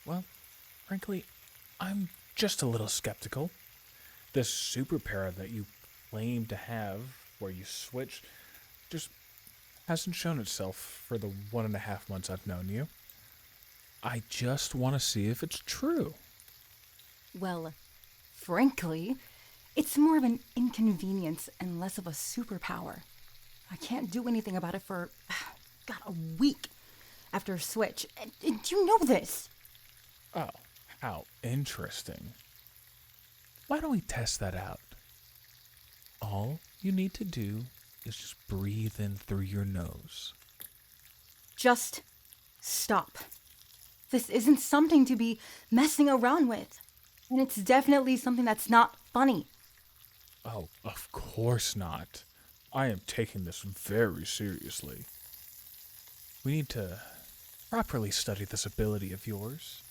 Well, frankly, I'm just a little skeptical. This superpower that you claim to have, where you switch, just hasn't shown itself for the 1.5 months I've known you. I just want to see if it's true. Well, frankly, it's more of an inconvenience and less of a superpower. I can't do anything about it for, God, a week after a switch. And you know this. Oh, how interesting. Why don't we test that out? All you need to do is just breathe in through your nose. Just stop. This isn't something to be messing around with. And it's definitely something that's not funny. Oh, of course not. I am taking this very seriously. We need to properly study this ability of yours.